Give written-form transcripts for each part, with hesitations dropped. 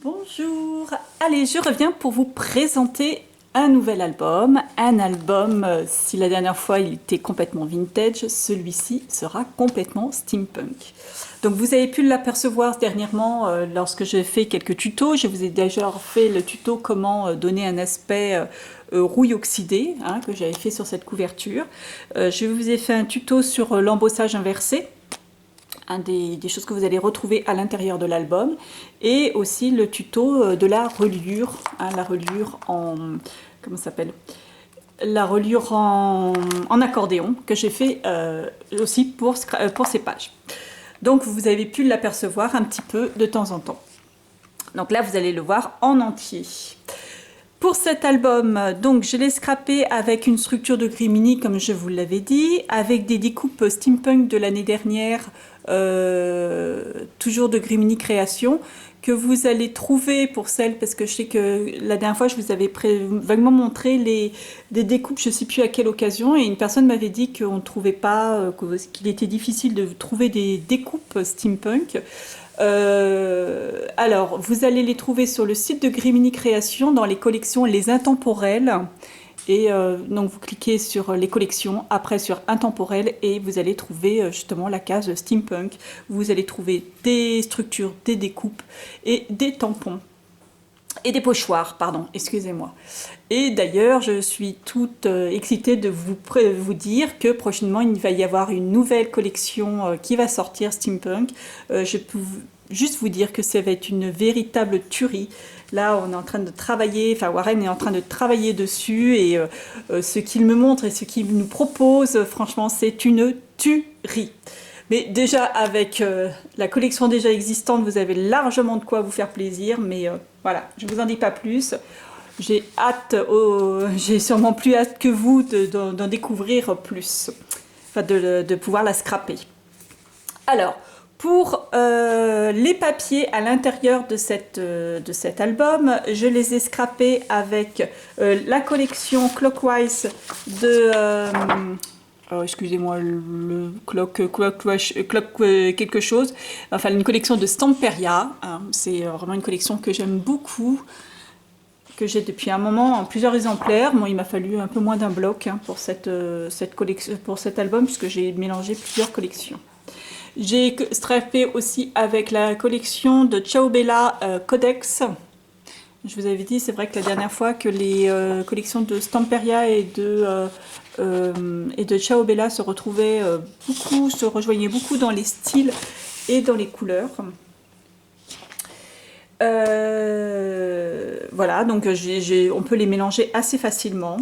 Bonjour, allez, je reviens pour vous présenter un nouvel album. Si la dernière fois il était complètement vintage, celui-ci sera complètement steampunk. Donc vous avez pu l'apercevoir dernièrement lorsque j'ai fait quelques tutos. Je vous ai déjà fait le tuto comment donner un aspect rouille oxydée, que j'avais fait sur cette couverture. Je vous ai fait un tuto sur l'embossage inversé. Des choses que vous allez retrouver à l'intérieur de l'album, et aussi le tuto de la reliure, la reliure en comment ça s'appelle, la reliure en accordéon que j'ai fait aussi pour ces pages. Donc vous avez pu l'apercevoir un petit peu de temps en temps. Donc là vous allez le voir en entier. Pour cet album, donc je l'ai scrappé avec une structure de Grimini, comme je vous l'avais dit, avec des découpes steampunk de l'année dernière, toujours de Grimini Création, que vous allez trouver pour celles, parce que je sais que la dernière fois je vous avais vaguement montré des découpes, je ne sais plus à quelle occasion, et une personne m'avait dit qu'on ne trouvait pas, qu'il était difficile de trouver des découpes steampunk. Alors, vous allez les trouver sur le site de Grimini Création dans les collections Les Intemporels. Et donc vous cliquez sur les collections, après sur Intemporel, et vous allez trouver justement la case Steampunk. Vous allez trouver des structures, des découpes et des tampons. Et des pochoirs, pardon, excusez-moi. Et d'ailleurs, je suis toute excitée de vous dire que prochainement, il va y avoir une nouvelle collection qui va sortir, Steampunk. Je peux juste vous dire que ça va être une véritable tuerie. Là, on est en train de travailler, enfin Warren est en train de travailler dessus, et ce qu'il me montre et ce qu'il nous propose, franchement, c'est une tuerie. Mais déjà, avec la collection déjà existante, vous avez largement de quoi vous faire plaisir. Mais voilà, je ne vous en dis pas plus. J'ai hâte, j'ai sûrement plus hâte que vous d'en découvrir plus. Enfin, de pouvoir la scraper. Alors, pour les papiers à l'intérieur de cet album, je les ai scrapés avec la collection Clockwise de... excusez-moi, le clock quelque chose. Enfin, une collection de Stamperia. C'est vraiment une collection que j'aime beaucoup, que j'ai depuis un moment en plusieurs exemplaires. Bon, il m'a fallu un peu moins d'un bloc pour cette collection, pour cet album, puisque j'ai mélangé plusieurs collections. J'ai strappé aussi avec la collection de Ciao Bella Codex. Je vous avais dit, c'est vrai que la dernière fois, que les collections de Stamperia et de Ciao Bella se rejoignaient beaucoup dans les styles et dans les couleurs. Voilà, donc on peut les mélanger assez facilement.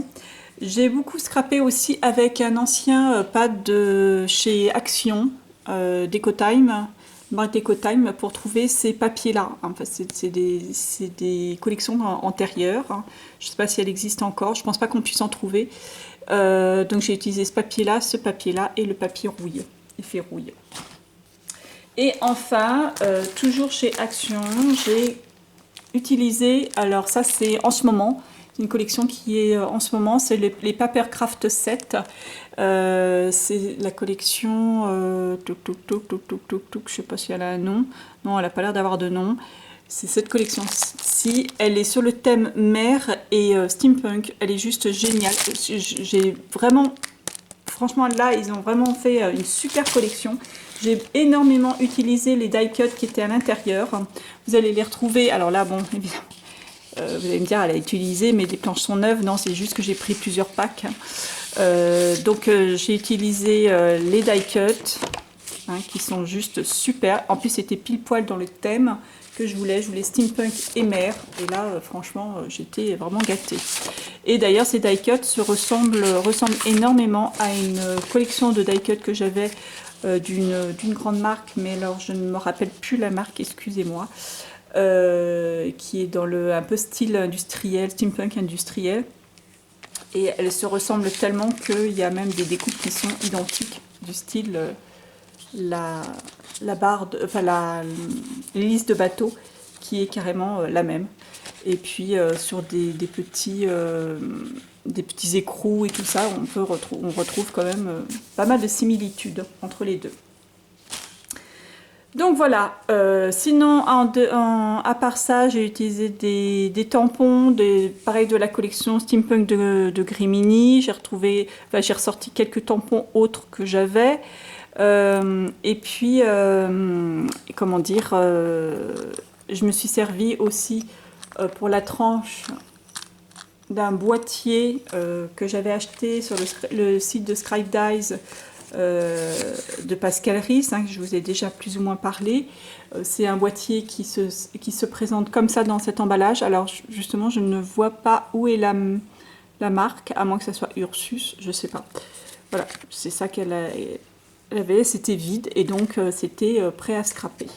J'ai beaucoup scrappé aussi avec un ancien pad de chez Action, DecoTime, marque DecoTime, pour trouver ces papiers-là. Enfin, c'est des collections antérieures. Je ne sais pas si elles existent encore, je ne pense pas qu'on puisse en trouver. Donc j'ai utilisé ce papier-là et le papier rouille, effet rouille. Et enfin, toujours chez Action, j'ai utilisé, alors ça c'est en ce moment, une collection qui est en ce moment, c'est les Papercraft 7. C'est la collection je sais pas si elle a un nom. Non, elle n'a pas l'air d'avoir de nom. C'est cette collection-ci. Elle est sur le thème mer et steampunk. Elle est juste géniale. J'ai vraiment... Franchement, là, ils ont vraiment fait une super collection. J'ai énormément utilisé les die cuts qui étaient à l'intérieur. Vous allez les retrouver. Alors là, bon, évidemment, vous allez me dire, elle a utilisé, mais les planches sont neuves. Non, c'est juste que j'ai pris plusieurs packs. Donc, j'ai utilisé les die cuts, qui sont juste super. En plus, c'était pile poil dans le thème que je voulais. Je voulais steampunk et mer. Et là, franchement, j'étais vraiment gâtée. Et d'ailleurs, ces die cuts ressemblent énormément à une collection de die cuts que j'avais d'une grande marque, mais alors je ne me rappelle plus la marque, excusez-moi, qui est dans un peu style industriel, steampunk industriel. Et elles se ressemblent tellement qu'il y a même des découpes qui sont identiques, du style la barre, l'hélice de bateau qui est carrément la même. Et puis sur des petits écrous et tout ça, on retrouve quand même pas mal de similitudes entre les deux. Donc voilà, sinon à part ça, j'ai utilisé des tampons, pareil de la collection Steampunk de Grimini. J'ai retrouvé, enfin, j'ai ressorti quelques tampons autres que j'avais. Et puis, comment dire, je me suis servi aussi pour la tranche d'un boîtier que j'avais acheté sur le site de Scribe Dies de Pascal Ries, hein, que je vous ai déjà plus ou moins parlé. C'est un boîtier qui se présente comme ça dans cet emballage. Alors justement, je ne vois pas où est la marque, à moins que ça soit Ursus, je ne sais pas. Voilà, c'est ça qu'elle avait, c'était vide et donc c'était prêt à scraper.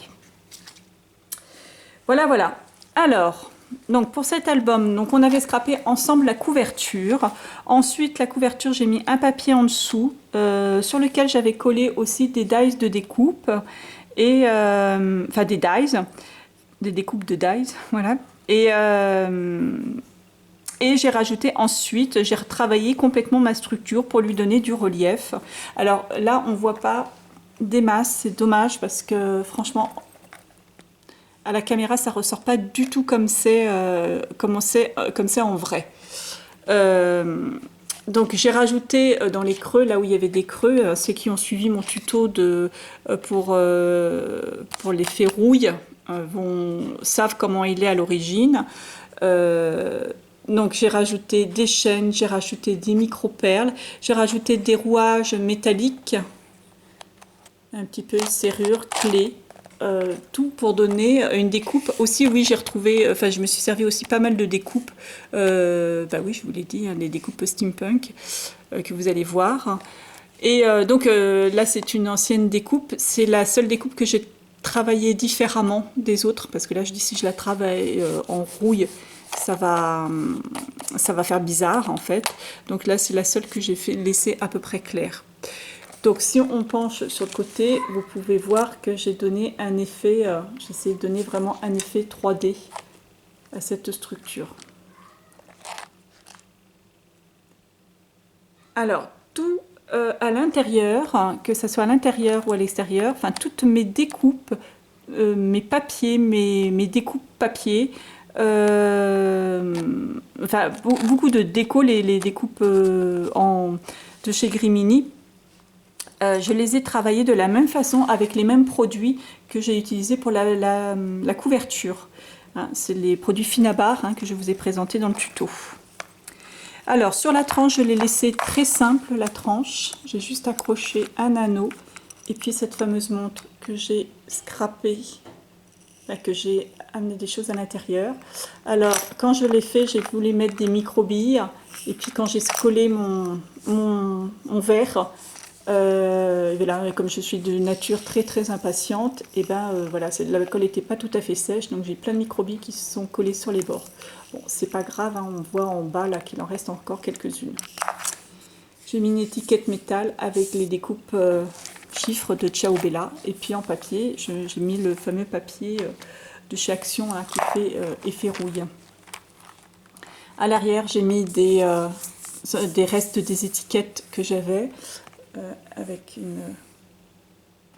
Voilà, voilà. Alors, donc pour cet album, donc on avait scrappé ensemble la couverture. Ensuite, la couverture, j'ai mis un papier en dessous sur lequel j'avais collé aussi des dies de découpe et enfin des dies, des découpes de dies, voilà. Et j'ai rajouté ensuite, j'ai retravaillé complètement ma structure pour lui donner du relief. Alors là, on voit pas des masses, c'est dommage parce que franchement, à la caméra, ça ressort pas du tout comme c'est en vrai. Donc j'ai rajouté dans les creux, là où il y avait des creux, ceux qui ont suivi mon tuto pour les ferrouilles savent comment il est à l'origine. Donc j'ai rajouté des chaînes, j'ai rajouté des micro-perles, j'ai rajouté des rouages métalliques, un petit peu serrure, clé. Tout pour donner une découpe. Aussi, oui, j'ai retrouvé, enfin, je me suis servi aussi pas mal de découpes. Bah oui, je vous l'ai dit, hein, des découpes steampunk que vous allez voir. Et donc là, c'est une ancienne découpe. C'est la seule découpe que j'ai travaillée différemment des autres, parce que là, je dis si je la travaille en rouille, ça va faire bizarre en fait. Donc là, c'est la seule que j'ai laissée à peu près claire. Donc si on penche sur le côté, vous pouvez voir que j'ai donné un effet, j'essaie de donner vraiment un effet 3D à cette structure. Alors, tout à l'intérieur, hein, que ce soit à l'intérieur ou à l'extérieur, enfin toutes mes découpes, mes papiers, mes découpes papier, enfin beaucoup de déco, les découpes de chez Grimini, je les ai travaillées de la même façon avec les mêmes produits que j'ai utilisés pour la couverture. Hein, c'est les produits Finabar hein, que je vous ai présentés dans le tuto. Alors sur la tranche, je l'ai laissée très simple la tranche. J'ai juste accroché un anneau et puis cette fameuse montre que j'ai scrappée, que j'ai amené des choses à l'intérieur. Alors quand je l'ai fait, j'ai voulu mettre des micro-billes et puis quand j'ai collé mon verre, voilà, comme je suis de nature très très impatiente, et ben voilà, la colle n'était pas tout à fait sèche, donc j'ai plein de microbilles qui se sont collées sur les bords. Bon, c'est pas grave, hein, on voit en bas là qu'il en reste encore quelques-unes. J'ai mis une étiquette métal avec les découpes chiffres de Ciao Bella, et puis en papier, j'ai mis le fameux papier de chez Action hein, qui fait effet rouille. À l'arrière, j'ai mis des restes des étiquettes que j'avais. Avec une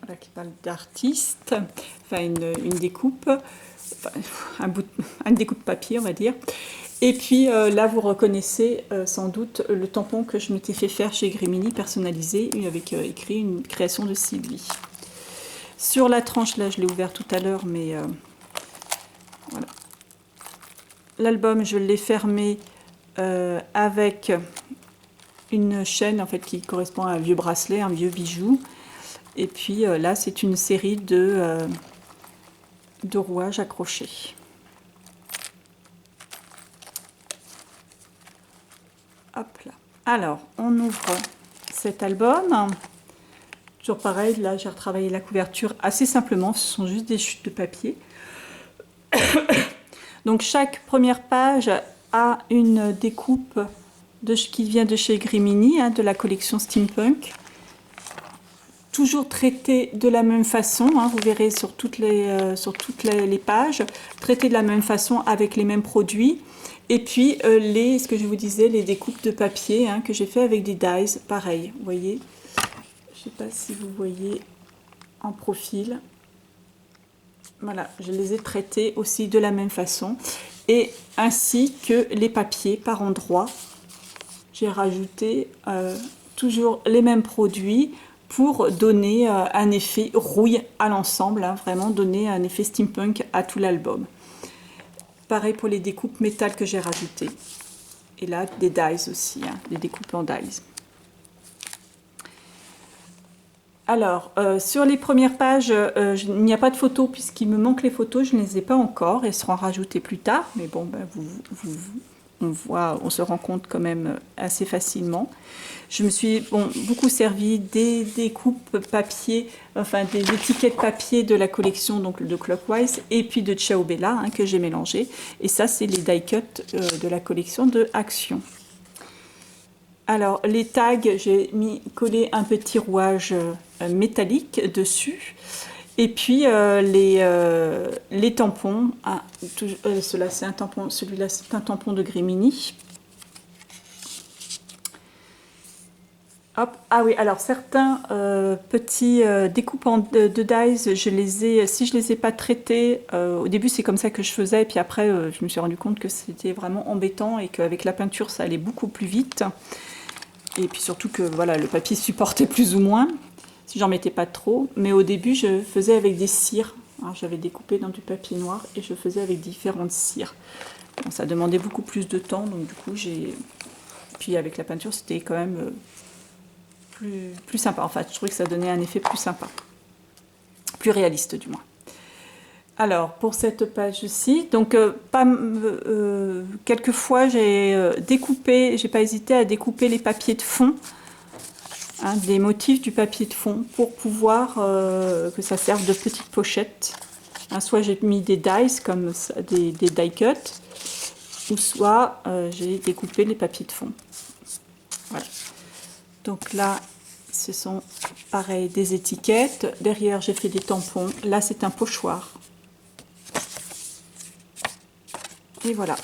voilà, qui parle d'artiste, enfin une découpe, enfin, un découpe papier on va dire. Et puis là vous reconnaissez sans doute le tampon que je m'étais fait faire chez Grimini personnalisé avec écrit une création de Sylvie. Sur la tranche là je l'ai ouvert tout à l'heure mais voilà. L'album je l'ai fermé avec une chaîne en fait qui correspond à un vieux bracelet, un vieux bijou. Et puis là, c'est une série de rouages accrochés. Hop là. Alors, on ouvre cet album. Toujours pareil, là, j'ai retravaillé la couverture assez simplement. Ce sont juste des chutes de papier. Donc, chaque première page a une découpe qui vient de chez Grimini, hein, de la collection Steampunk. Toujours traité de la même façon, hein, vous verrez sur toutes les pages, traité de la même façon avec les mêmes produits. Et puis, ce que je vous disais, les découpes de papier hein, que j'ai fait avec des dies, pareil, vous voyez. Je ne sais pas si vous voyez en profil. Voilà, je les ai traités aussi de la même façon. Et ainsi que les papiers par endroits. J'ai rajouté toujours les mêmes produits pour donner un effet rouille à l'ensemble, hein, vraiment donner un effet steampunk à tout l'album. Pareil pour les découpes métal que j'ai rajoutées. Et là, des dies aussi, hein, des découpes en dies. Alors, sur les premières pages, il n'y a pas de photos puisqu'il me manque les photos, je ne les ai pas encore, elles seront rajoutées plus tard, mais bon, ben, on se rend compte quand même assez facilement. Je me suis beaucoup servi des découpes papier, enfin des étiquettes papier de la collection donc de Clockwise et puis de Ciao Bella hein, que j'ai mélangé. Et ça, c'est les die cuts de la collection de Action. Alors, les tags, j'ai collé un petit rouage métallique dessus. Et puis les tampons, celui-là c'est un tampon de Grimini. Hop. Ah oui, alors certains petits découpants de dies, si je les ai pas traités, au début c'est comme ça que je faisais, et puis après je me suis rendu compte que c'était vraiment embêtant et qu'avec la peinture ça allait beaucoup plus vite. Et puis surtout que voilà, le papier supportait plus ou moins, si j'en mettais pas trop. Mais au début je faisais avec des cires. J'avais découpé dans du papier noir et je faisais avec différentes cires. Bon, ça demandait beaucoup plus de temps, donc du coup puis avec la peinture c'était quand même plus sympa. Enfin, je trouvais que ça donnait un effet plus sympa. Plus réaliste, du moins. Alors, pour cette page-ci, donc, quelquefois, j'ai découpé, j'ai pas hésité à découper les papiers de fond, hein, des motifs du papier de fond, pour pouvoir que ça serve de petite pochette. Hein, soit j'ai mis des dies, comme ça, des die cuts, ou soit j'ai découpé les papiers de fond. Voilà. Donc là, ce sont pareil des étiquettes. Derrière, j'ai fait des tampons. Là, c'est un pochoir. Et voilà.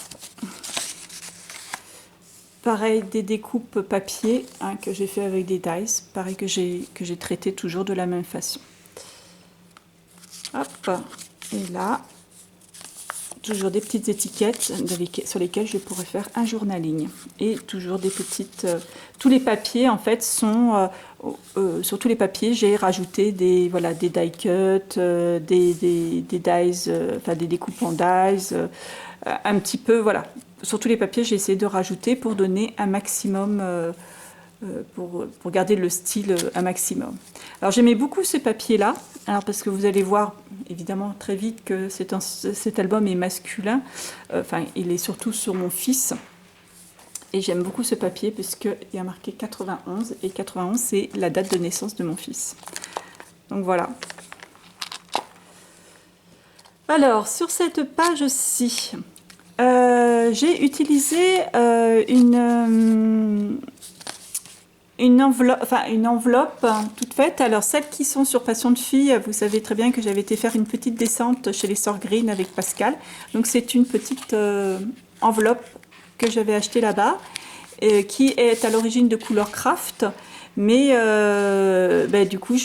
Pareil, des découpes papier hein, que j'ai fait avec des dies. Pareil que j'ai traité toujours de la même façon. Hop. Et là, toujours des petites étiquettes sur lesquelles je pourrais faire un journaling. Et toujours des petites... tous les papiers, en fait, sont... sur tous les papiers, j'ai rajouté des die cuts, des dies, enfin des découpes en dies, un petit peu, voilà. Sur tous les papiers, j'ai essayé de rajouter pour donner un maximum... pour garder le style un maximum. Alors j'aimais beaucoup ce papier-là, parce que vous allez voir évidemment très vite que cet album est masculin, enfin il est surtout sur mon fils, et j'aime beaucoup ce papier puisqu'il y a marqué 91, et 91 c'est la date de naissance de mon fils. Donc voilà. Alors sur cette page-ci, j'ai utilisé une enveloppe toute faite. Alors celles qui sont sur Passion de Fille, vous savez très bien que j'avais été faire une petite descente chez les Sœurs Green avec Pascal. Donc c'est une petite enveloppe que j'avais achetée là-bas, qui est à l'origine de Couleur Craft. Mais du coup,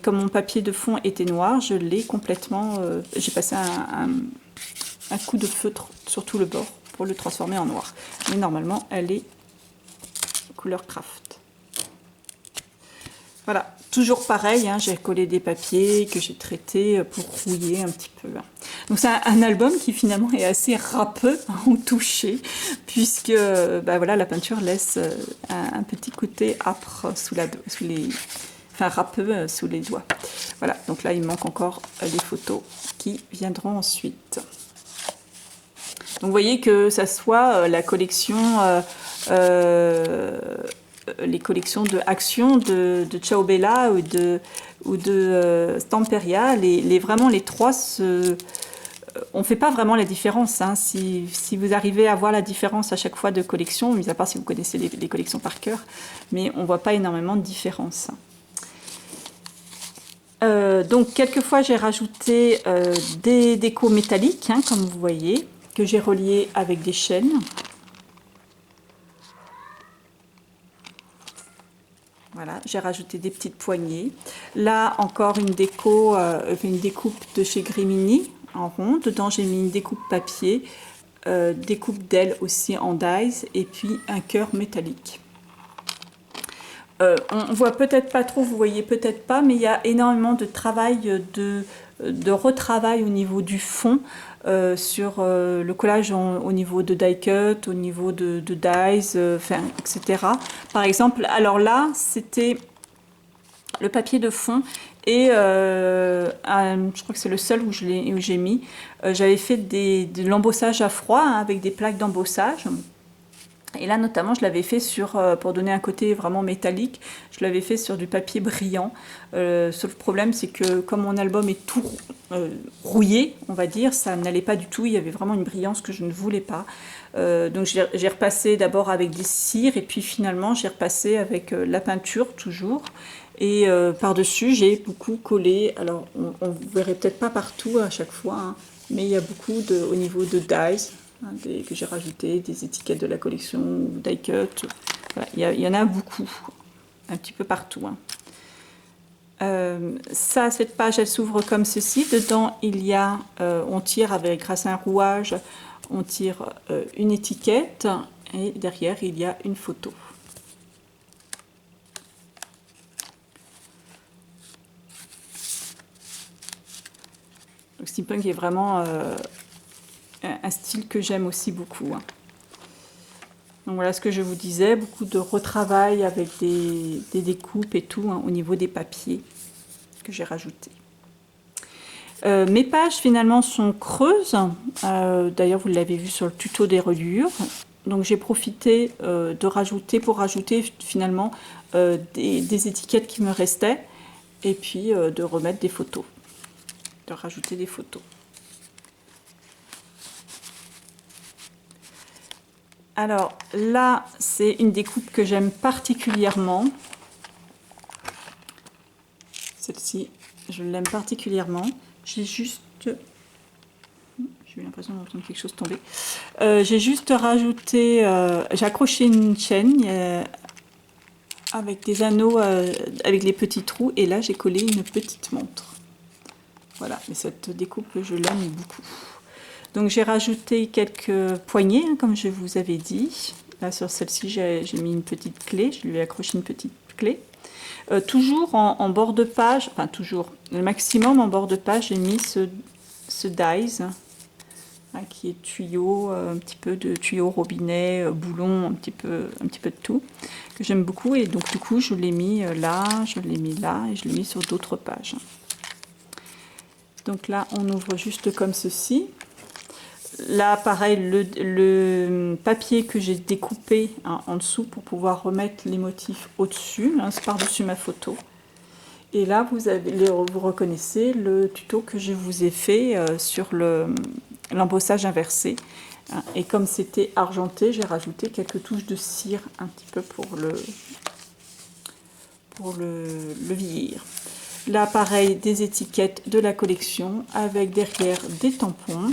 comme mon papier de fond était noir, je l'ai complètement... j'ai passé un coup de feutre sur tout le bord pour le transformer en noir. Mais normalement, elle est Couleur Craft. Voilà, toujours pareil, hein, j'ai collé des papiers que j'ai traités pour rouiller un petit peu. Donc c'est un album qui finalement est assez râpeux au toucher, puisque voilà, la peinture laisse un petit côté âpre râpeux sous les doigts. Voilà, donc là il manque encore les photos qui viendront ensuite. Donc vous voyez que ça soit la collection... les collections de Action, de Ciao Bella ou de Stamperia, vraiment les trois, on ne fait pas vraiment la différence. Hein. Si vous arrivez à voir la différence à chaque fois de collection, mis à part si vous connaissez les collections par cœur, mais on ne voit pas énormément de différence. Donc quelquefois j'ai rajouté des décos métalliques, hein, comme vous voyez, que j'ai reliés avec des chaînes. Voilà, j'ai rajouté des petites poignées. Là, encore une déco, une découpe de chez Grimini en rond. Dedans, j'ai mis une découpe papier, découpe d'ailes aussi en dies, et puis un cœur métallique. On voit peut-être pas trop, vous voyez peut-être pas, mais il y a énormément de travail, de retravail au niveau du fond, sur le collage au niveau de die cut, au niveau de dies, etc. Par exemple, alors là, c'était le papier de fond et je crois que c'est le seul où j'ai mis. J'avais fait de l'embossage à froid, hein, avec des plaques d'embossage. Et là, notamment, je l'avais fait pour donner un côté vraiment métallique, je l'avais fait sur du papier brillant. Seul problème, c'est que comme mon album est tout rouillé, on va dire, ça n'allait pas du tout. Il y avait vraiment une brillance que je ne voulais pas. Donc j'ai repassé d'abord avec des cires et puis finalement j'ai repassé avec la peinture toujours. Et par-dessus, j'ai beaucoup collé. Alors, on ne verrait peut-être pas partout à chaque fois, hein, mais il y a beaucoup au niveau de dies, hein, que j'ai rajouté, des étiquettes de la collection, die cut. Voilà, il y en a beaucoup, un petit peu partout. Hein. Cette page, elle s'ouvre comme ceci. Dedans, il y a, on tire grâce à un rouage, on tire une étiquette et derrière, il y a une photo. Donc, steampunk est vraiment un style que j'aime aussi beaucoup. Hein. Donc voilà ce que je vous disais, beaucoup de retravail avec des découpes et tout, hein, au niveau des papiers que j'ai rajoutés. Mes pages finalement sont creuses, d'ailleurs vous l'avez vu sur le tuto des reliures. Donc j'ai profité pour rajouter finalement des étiquettes qui me restaient et puis de remettre des photos, de rajouter des photos. Alors là, c'est une découpe que j'aime particulièrement. Celle-ci, je l'aime particulièrement. J'ai juste... J'ai eu l'impression d'entendre quelque chose tomber. J'ai juste rajouté... j'ai accroché une chaîne avec des anneaux, avec les petits trous. Et là, j'ai collé une petite montre. Voilà, et cette découpe, je l'aime beaucoup. Donc j'ai rajouté quelques poignées, hein, comme je vous avais dit. Là sur celle-ci, j'ai mis une petite clé, je lui ai accroché une petite clé. Toujours en bord de page, enfin toujours, le maximum en bord de page, j'ai mis ce dies, hein, qui est tuyau, un petit peu de tuyau robinet, boulon, un petit peu de tout, que j'aime beaucoup. Et donc du coup, je l'ai mis là, je l'ai mis là, et je l'ai mis sur d'autres pages. Donc là, on ouvre juste comme ceci. Là, pareil, le papier que j'ai découpé, hein, en dessous pour pouvoir remettre les motifs au-dessus, hein, c'est par-dessus ma photo. Et là, vous reconnaissez le tuto que je vous ai fait sur l'embossage inversé. Hein, et comme c'était argenté, j'ai rajouté quelques touches de cire un petit peu pour le vieillir. Là, pareil, des étiquettes de la collection avec derrière des tampons.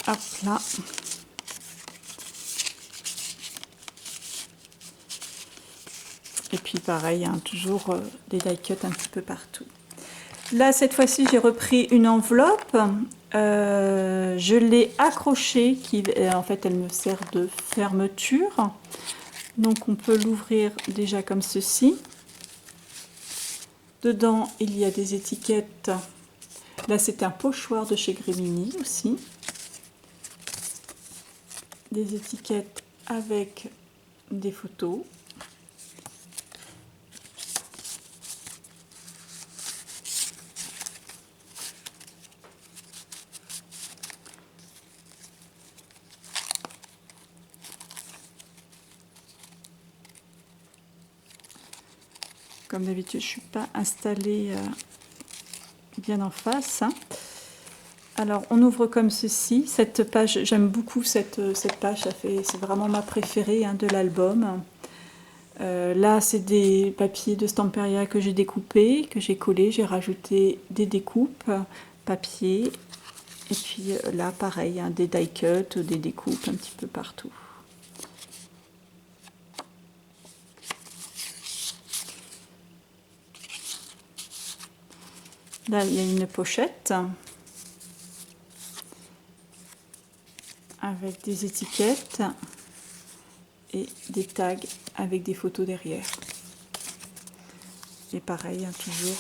Hop là. Et puis pareil, hein, toujours des die cut un petit peu partout. Là, cette fois-ci, j'ai repris une enveloppe. Je l'ai accrochée, en fait, elle me sert de fermeture. Donc, on peut l'ouvrir déjà comme ceci. Dedans, il y a des étiquettes. Là, c'est un pochoir de chez Grimini aussi. Des étiquettes avec des photos. Comme d'habitude, je ne suis pas installée bien en face. Hein. Alors, on ouvre comme ceci. Cette page, j'aime beaucoup cette page. C'est vraiment ma préférée, hein, de l'album. Là, c'est des papiers de Stamperia que j'ai découpés, que j'ai collés. J'ai rajouté des découpes. papier. Et puis là, pareil, hein, des die cuts, des découpes un petit peu partout. Là, il y a une pochette avec des étiquettes et des tags avec des photos derrière. Et pareil, hein, toujours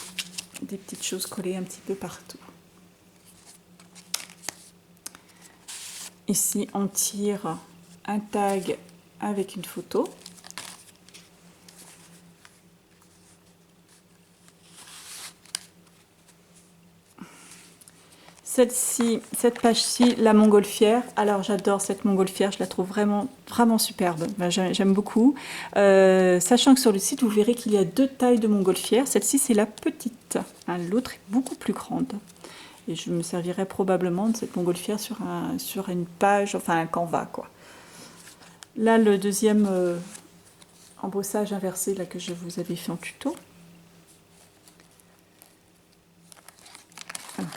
des petites choses collées un petit peu partout. Ici, on tire un tag avec une photo. Cette page-ci, la montgolfière. Alors j'adore cette montgolfière, je la trouve vraiment, vraiment superbe. Ben, j'aime beaucoup. Sachant que sur le site, vous verrez qu'il y a 2 tailles de montgolfière. Celle-ci, c'est la petite. Hein, l'autre est beaucoup plus grande. Et je me servirai probablement de cette montgolfière sur une page, enfin un canevas, quoi. Là, le deuxième embossage inversé là, que je vous avais fait en tuto. Voilà.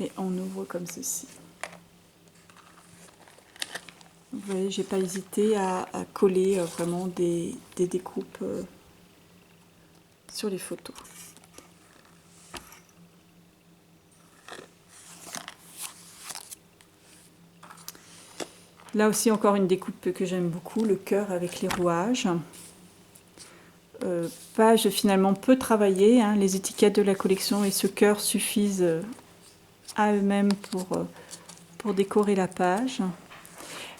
Et on ouvre comme ceci. Vous voyez, j'ai pas hésité à coller vraiment des découpes sur les photos. Là aussi, encore une découpe que j'aime beaucoup, le cœur avec les rouages. Page finalement peu travaillée, hein, les étiquettes de la collection et ce cœur suffisent à eux-mêmes pour décorer la page.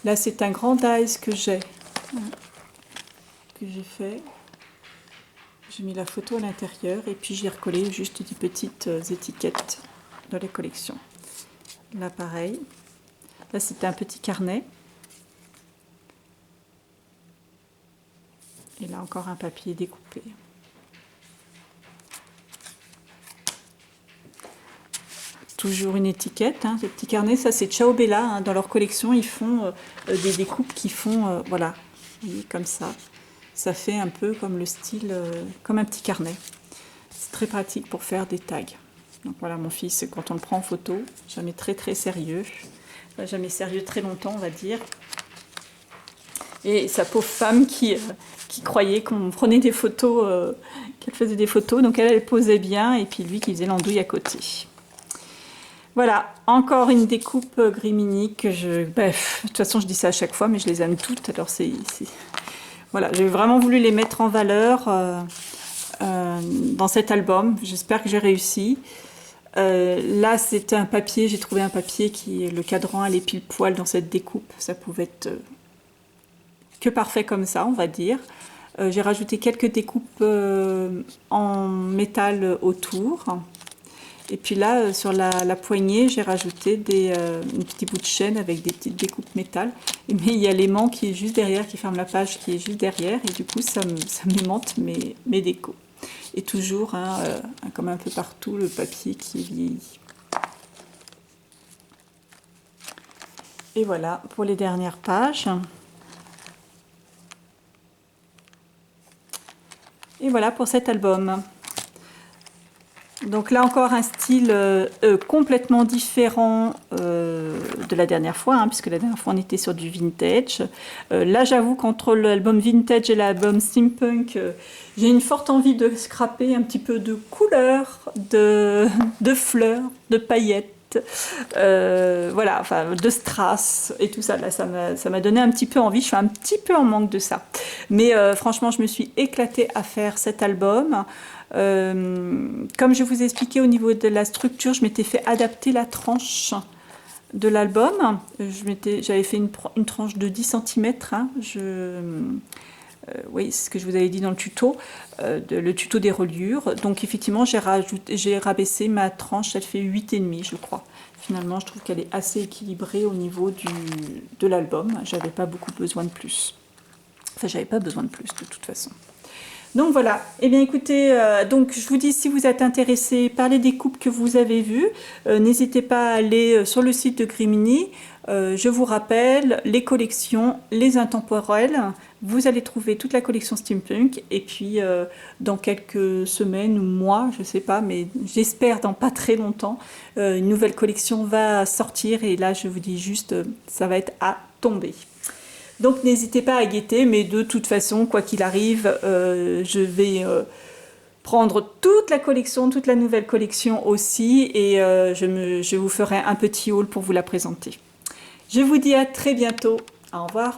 Là, c'est un grand dies que j'ai fait. J'ai mis la photo à l'intérieur et puis j'ai recollé juste des petites étiquettes de la collection. Là, pareil. Là, c'était un petit carnet. Et là, encore un papier découpé. Toujours une étiquette, hein, ce petit carnet, ça c'est Ciao Bella, hein, dans leur collection, ils font des découpes qui font, voilà, vous voyez, comme ça. Ça fait un peu comme le style, comme un petit carnet. C'est très pratique pour faire des tags. Donc voilà, mon fils, quand on le prend en photo, jamais très très sérieux. Enfin, jamais sérieux très longtemps, on va dire. Et sa pauvre femme qui croyait qu'on prenait des photos, qu'elle faisait des photos, donc elle posait bien, et puis lui qui faisait l'andouille à côté. Voilà, encore une découpe Grimini que je... Bref, de toute façon, je dis ça à chaque fois, mais je les aime toutes. Alors, voilà, j'ai vraiment voulu les mettre en valeur dans cet album. J'espère que j'ai réussi. Là, c'était un papier. J'ai trouvé un papier qui, le cadran allait pile poil dans cette découpe. Ça pouvait être que parfait comme ça, on va dire. J'ai rajouté quelques découpes en métal autour. Et puis là, sur la poignée, j'ai rajouté un petit bout de chaîne avec des petites découpes métal. Mais il y a l'aimant qui est juste derrière, qui ferme la page, qui est juste derrière. Et du coup, ça m'aimante mes décos. Et toujours, hein, comme un peu partout, le papier qui est vieilli. Et voilà, pour les dernières pages. Et voilà pour cet album. Donc là encore un style complètement différent de la dernière fois, hein, puisque la dernière fois on était sur du vintage. Là j'avoue qu'entre l'album vintage et l'album steampunk, j'ai une forte envie de scraper un petit peu de couleurs, de fleurs, de paillettes, voilà, enfin de strass et tout ça. Là ça m'a donné un petit peu envie, je suis un petit peu en manque de ça. Mais franchement je me suis éclatée à faire cet album. Comme je vous ai expliqué au niveau de la structure, je m'étais fait adapter la tranche de l'album. J'avais fait une tranche de 10 cm. Hein. Oui, c'est ce que je vous avais dit dans le tuto, le tuto des reliures. Donc effectivement, j'ai rabaissé ma tranche, elle fait 8,5 je crois. Finalement, je trouve qu'elle est assez équilibrée au niveau de l'album. J'avais pas beaucoup besoin de plus. Enfin, j'avais pas besoin de plus de toute façon. Donc voilà, eh bien écoutez, donc je vous dis si vous êtes intéressé par les découpes que vous avez vues, n'hésitez pas à aller sur le site de Grimini. Je vous rappelle, les collections, les intemporels, vous allez trouver toute la collection steampunk et puis dans quelques semaines ou mois, je sais pas, mais j'espère dans pas très longtemps, une nouvelle collection va sortir et là je vous dis juste, ça va être à tomber. Donc n'hésitez pas à guetter, mais de toute façon, quoi qu'il arrive, je vais prendre toute la collection, toute la nouvelle collection aussi, et je vous ferai un petit haul pour vous la présenter. Je vous dis à très bientôt. Au revoir.